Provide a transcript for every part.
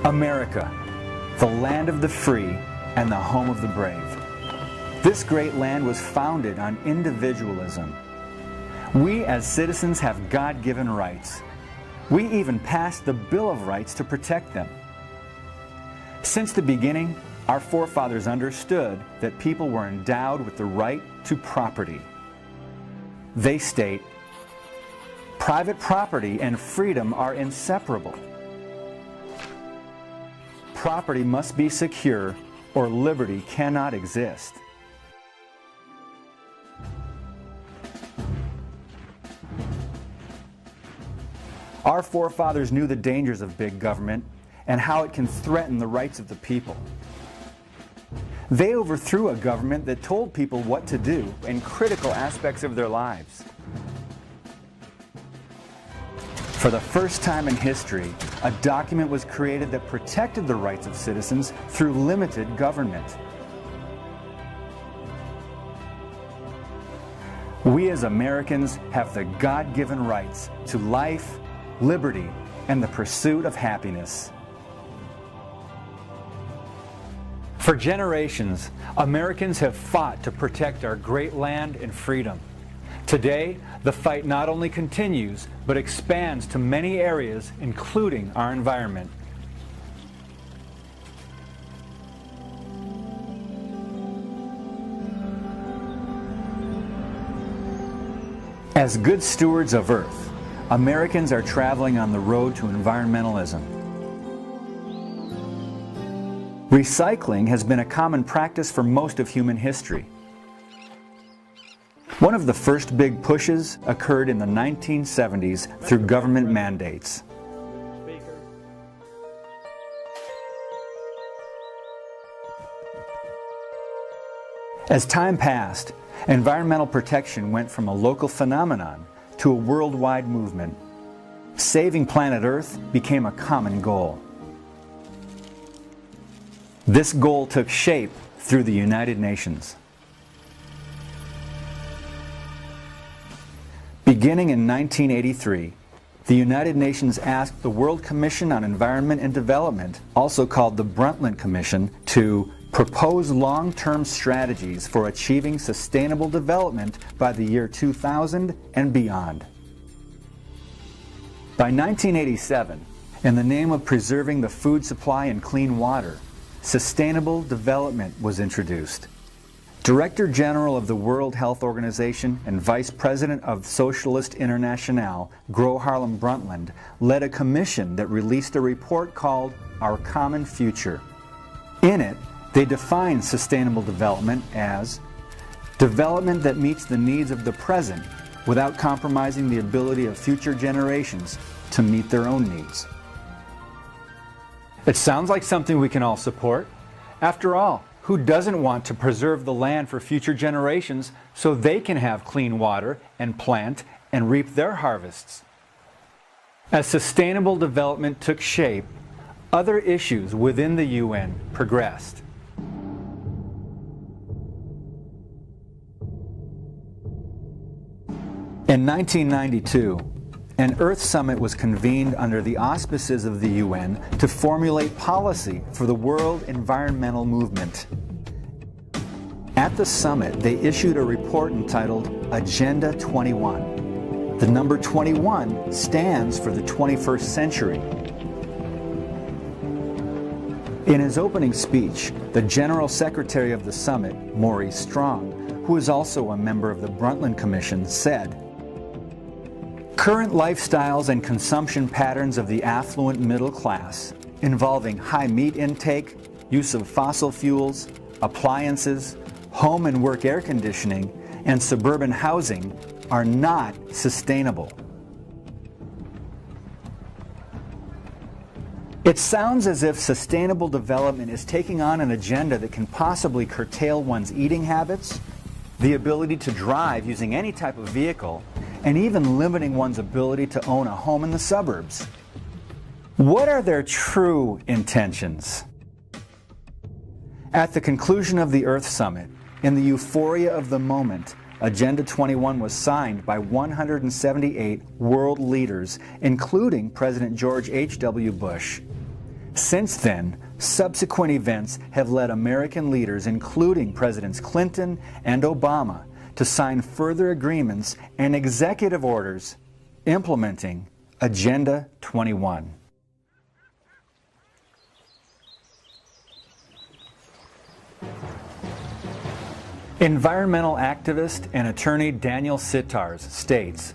America, the land of the free and the home of the brave. This great land was founded on individualism. We as citizens have God-given rights. We even passed the Bill of Rights to protect them. Since the beginning, our forefathers understood that people were endowed with the right to property. They state, "Private property and freedom are inseparable. Property must be secure or liberty cannot exist." Our forefathers knew the dangers of big government and how it can threaten the rights of the people. They overthrew a government that told people what to do in critical aspects of their lives. For the first time in history, a document was created that protected the rights of citizens through limited government. We as Americans have the God-given rights to life, liberty, and the pursuit of happiness. For generations, Americans have fought to protect our great land and freedom. Today, the fight not only continues, but expands to many areas, including our environment. As good stewards of Earth, Americans are traveling on the road to environmentalism. Recycling has been a common practice for most of human history. One of the first big pushes occurred in the 1970s through government mandates. As time passed, environmental protection went from a local phenomenon to a worldwide movement. Saving planet Earth became a common goal. This goal took shape through the United Nations. Beginning in 1983, the United Nations asked the World Commission on Environment and Development, also called the Brundtland Commission, to propose long-term strategies for achieving sustainable development by the year 2000 and beyond. By 1987, in the name of preserving the food supply and clean water, sustainable development was introduced. Director General of the World Health Organization and Vice President of Socialist Internationale, Gro Harlem Brundtland, led a commission that released a report called Our Common Future. In it, they defined sustainable development as development that meets the needs of the present without compromising the ability of future generations to meet their own needs. It sounds like something we can all support. After all, who doesn't want to preserve the land for future generations so they can have clean water and plant and reap their harvests? As sustainable development took shape, other issues within the UN progressed. In 1992, an Earth Summit was convened under the auspices of the UN to formulate policy for the world environmental movement. At the summit, they issued a report entitled Agenda 21. The number 21 stands for the 21st century. In his opening speech, the General Secretary of the summit, Maurice Strong, who is also a member of the Brundtland Commission, said, "Current lifestyles and consumption patterns of the affluent middle class, involving high meat intake, use of fossil fuels, appliances, home and work air conditioning, and suburban housing, are not sustainable." It sounds as if sustainable development is taking on an agenda that can possibly curtail one's eating habits, the ability to drive using any type of vehicle, and even limiting one's ability to own a home in the suburbs. What are their true intentions? At the conclusion of the Earth Summit, in the euphoria of the moment, Agenda 21 was signed by 178 world leaders, including President George H.W. Bush. Since then, subsequent events have led American leaders, including Presidents Clinton and Obama, to sign further agreements and executive orders implementing Agenda 21. Environmental activist and attorney Daniel Sitars states,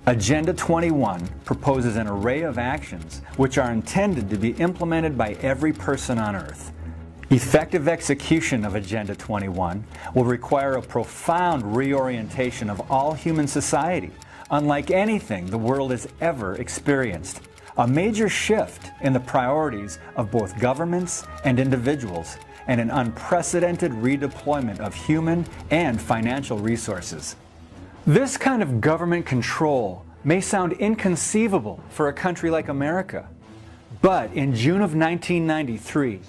Agenda 21 proposes an array of actions which are intended to be implemented by every person on Earth. Effective execution of Agenda 21 will require a profound reorientation of all human society, unlike anything the world has ever experienced. A major shift in the priorities of both governments and individuals, and an unprecedented redeployment of human and financial resources. This kind of government control may sound inconceivable for a country like America. But in June of 1993,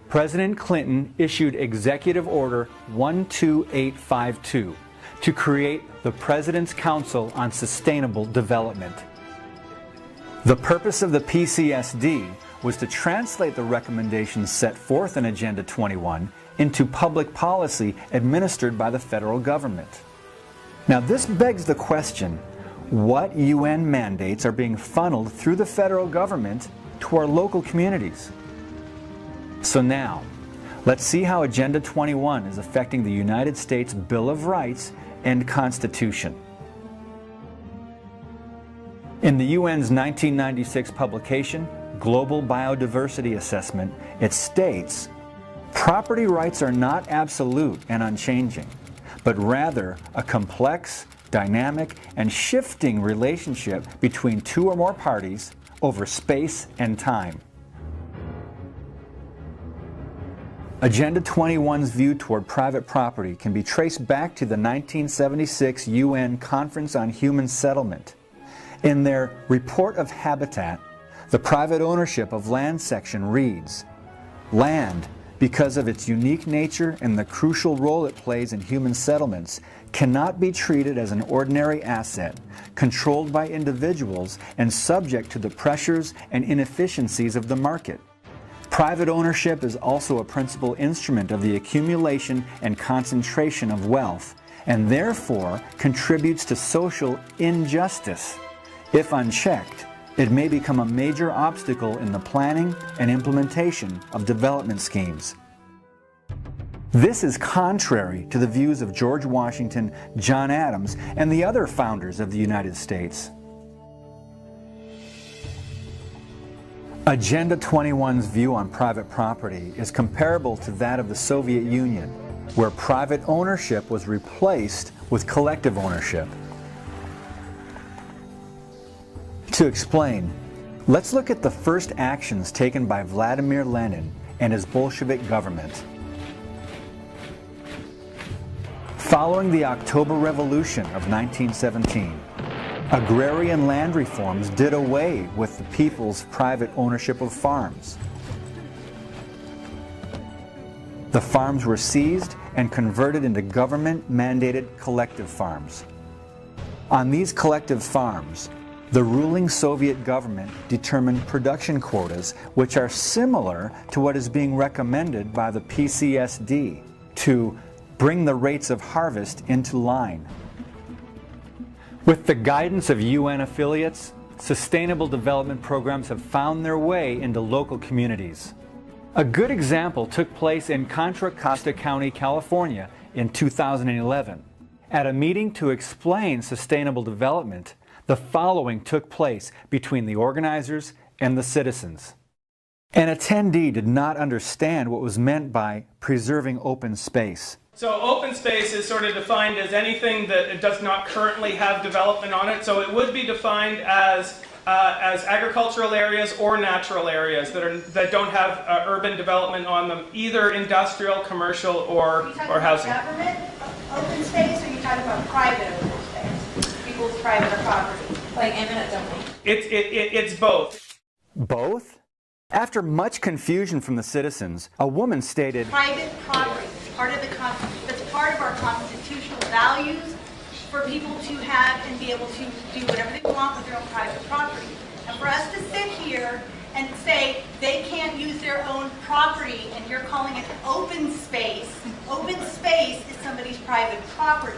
President Clinton issued Executive Order 12852 to create the President's Council on Sustainable Development. The purpose of the PCSD was to translate the recommendations set forth in Agenda 21 into public policy administered by the federal government. Now this begs the question, what UN mandates are being funneled through the federal government to our local communities? So now, let's see how Agenda 21 is affecting the United States Bill of Rights and Constitution. In the UN's 1996 publication, Global Biodiversity Assessment, it states, property rights are not absolute and unchanging, but rather a complex, dynamic, and shifting relationship between two or more parties over space and time. Agenda 21's view toward private property can be traced back to the 1976 UN Conference on Human Settlement. In their Report of Habitat, the private ownership of land section reads, land, because of its unique nature and the crucial role it plays in human settlements, cannot be treated as an ordinary asset, controlled by individuals and subject to the pressures and inefficiencies of the market. Private ownership is also a principal instrument of the accumulation and concentration of wealth, and therefore contributes to social injustice. If unchecked, it may become a major obstacle in the planning and implementation of development schemes. This is contrary to the views of George Washington, John Adams, and the other founders of the United States. Agenda 21's view on private property is comparable to that of the Soviet Union, where private ownership was replaced with collective ownership. To explain, let's look at the first actions taken by Vladimir Lenin and his Bolshevik government. Following the October Revolution of 1917, agrarian land reforms did away with the people's private ownership of farms. The farms were seized and converted into government-mandated collective farms. On these collective farms, the ruling Soviet government determined production quotas which are similar to what is being recommended by the PCSD to bring the rates of harvest into line. With the guidance of UN affiliates, sustainable development programs have found their way into local communities. A good example took place in Contra Costa County, California in 2011. At a meeting to explain sustainable development, the following took place between the organizers and the citizens. An attendee did not understand what was meant by preserving open space. So open space is sort of defined as anything that does not currently have development on it. So it would be defined as agricultural areas or natural areas that don't have urban development on them, either industrial, commercial, or housing. Are you talking about government open space, or are you talking about private open space? People's private property, like eminent domain? It's both. Both? After much confusion from the citizens, a woman stated, Private property is part of that's part of our constitutional values for people to have and be able to do whatever they want with their own private property. And for us to sit here and say They can't use their own property, and you're calling it open space. Open space is somebody's private property.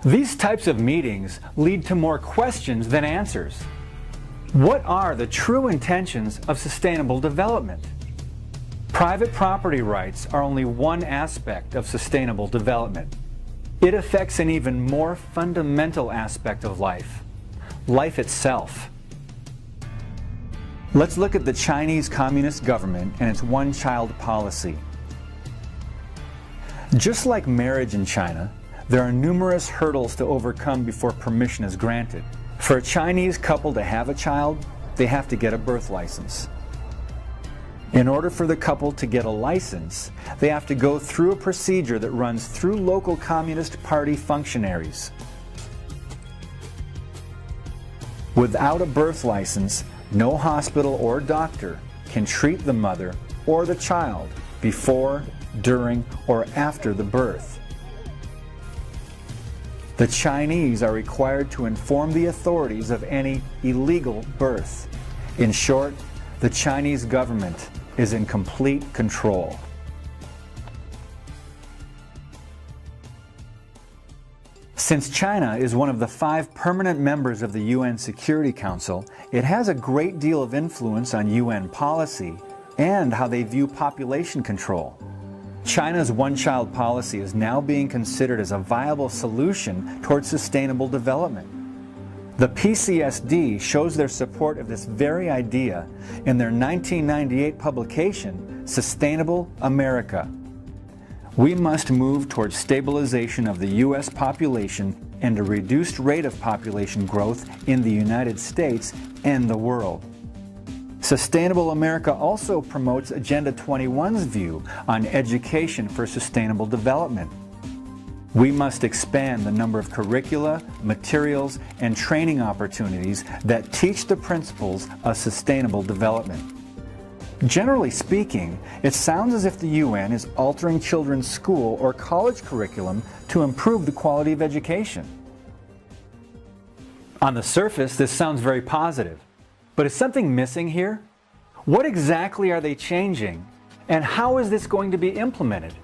These types of meetings lead to more questions than answers. What are the true intentions of sustainable development? Private property rights are only one aspect of sustainable development. It affects an even more fundamental aspect of life, life itself. Let's look at the Chinese Communist government and its one-child policy. Just like marriage in China, there are numerous hurdles to overcome before permission is granted. For a Chinese couple to have a child, they have to get a birth license. In order for the couple to get a license, they have to go through a procedure that runs through local Communist Party functionaries. Without a birth license, no hospital or doctor can treat the mother or the child before, during, or after the birth. The Chinese are required to inform the authorities of any illegal birth. In short, the Chinese government is in complete control. Since China is one of the 5 permanent members of the UN Security Council, it has a great deal of influence on UN policy and how they view population control. China's one-child policy is now being considered as a viable solution towards sustainable development. The PCSD shows their support of this very idea in their 1998 publication, Sustainable America. We must move towards stabilization of the U.S. population and a reduced rate of population growth in the United States and the world. Sustainable America also promotes Agenda 21's view on education for sustainable development. We must expand the number of curricula, materials, and training opportunities that teach the principles of sustainable development. Generally speaking, it sounds as if the UN is altering children's school or college curriculum to improve the quality of education. On the surface, this sounds very positive. But is something missing here? What exactly are they changing? And how is this going to be implemented?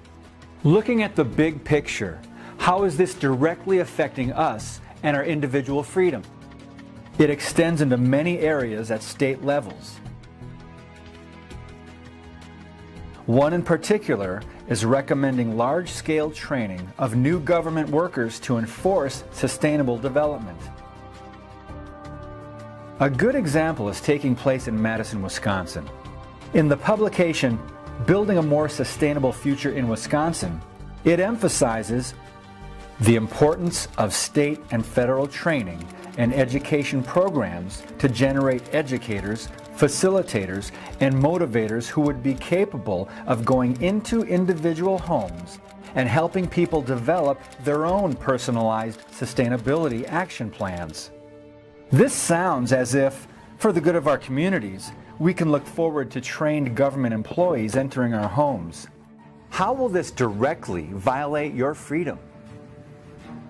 Looking at the big picture, how is this directly affecting us and our individual freedom? It extends into many areas at state levels. One in particular is recommending large-scale training of new government workers to enforce sustainable development. A good example is taking place in Madison, Wisconsin. In the publication, Building a More Sustainable Future in Wisconsin, it emphasizes the importance of state and federal training and education programs to generate educators, facilitators, and motivators who would be capable of going into individual homes and helping people develop their own personalized sustainability action plans. This sounds as if, for the good of our communities, we can look forward to trained government employees entering our homes. How will this directly violate your freedom?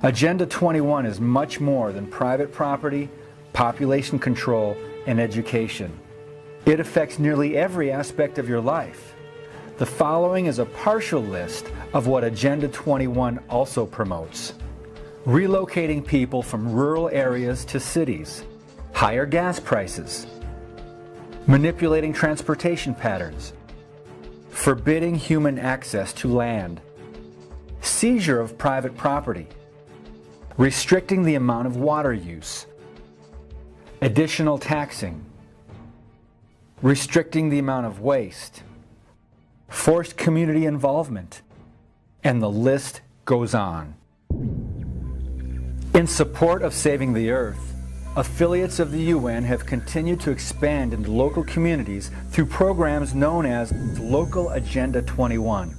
Agenda 21 is much more than private property, population control, and education. It affects nearly every aspect of your life. The following is a partial list of what Agenda 21 also promotes. Relocating people from rural areas to cities, higher gas prices, manipulating transportation patterns, forbidding human access to land, seizure of private property, restricting the amount of water use, additional taxing, restricting the amount of waste, forced community involvement, and the list goes on. In support of saving the Earth, affiliates of the UN have continued to expand into local communities through programs known as Local Agenda 21.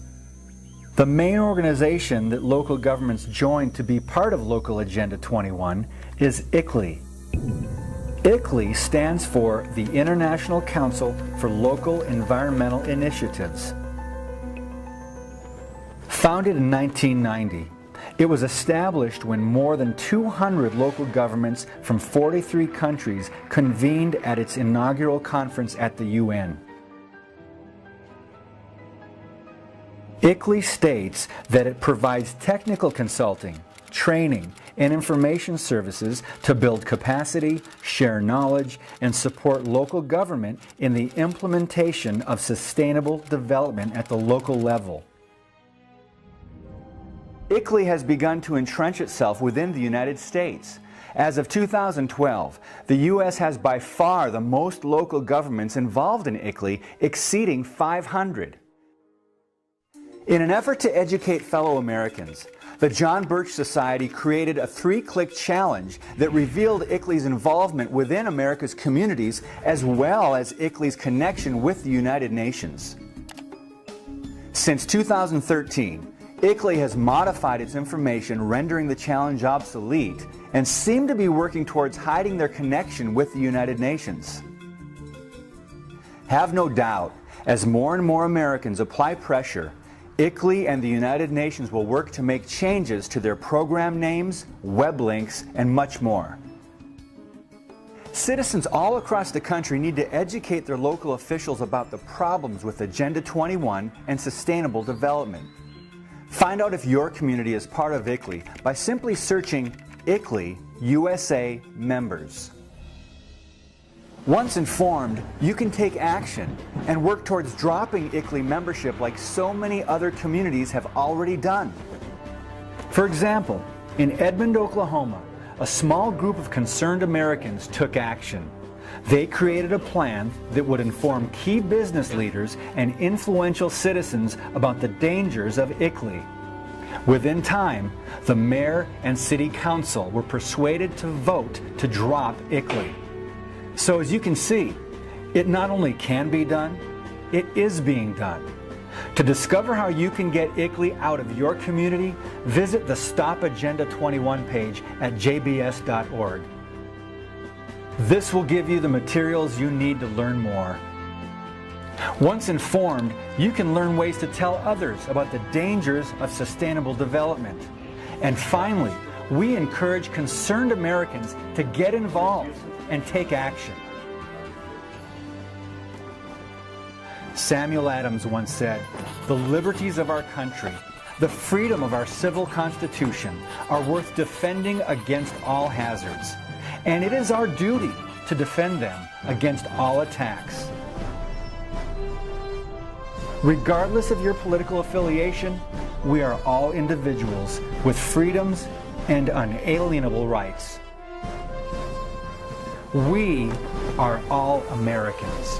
The main organization that local governments join to be part of Local Agenda 21 is ICLEI. ICLEI stands for the International Council for Local Environmental Initiatives. Founded in 1990, it was established when more than 200 local governments from 43 countries convened at its inaugural conference at the UN. ICLEI states that it provides technical consulting, training, and information services to build capacity, share knowledge, and support local government in the implementation of sustainable development at the local level. ICLEI has begun to entrench itself within the United States. As of 2012, the U.S. has by far the most local governments involved in ICLEI, exceeding 500. In an effort to educate fellow Americans, the John Birch Society created a 3-click challenge that revealed ICLEI's involvement within America's communities as well as ICLEI's connection with the United Nations. Since 2013, ICLEI has modified its information, rendering the challenge obsolete, and seem to be working towards hiding their connection with the United Nations. Have no doubt, as more and more Americans apply pressure, ICLEI and the United Nations will work to make changes to their program names, web links, and much more. Citizens all across the country need to educate their local officials about the problems with Agenda 21 and sustainable development. Find out if your community is part of ICLEI by simply searching ICLEI USA members. Once informed, you can take action and work towards dropping ICLEI membership like so many other communities have already done. For example, in Edmond, Oklahoma, a small group of concerned Americans took action. They created a plan that would inform key business leaders and influential citizens about the dangers of ICLEI. Within time, the mayor and city council were persuaded to vote to drop ICLEI. So as you can see, it not only can be done, it is being done. To discover how you can get ICLEI out of your community, visit the Stop Agenda 21 page at jbs.org. This will give you the materials you need to learn more. Once informed, you can learn ways to tell others about the dangers of sustainable development. And finally, we encourage concerned Americans to get involved and take action. Samuel Adams once said, "The liberties of our country, the freedom of our civil constitution are worth defending against all hazards, and it is our duty to defend them against all attacks." Regardless of your political affiliation, we are all individuals with freedoms and unalienable rights. We are all Americans.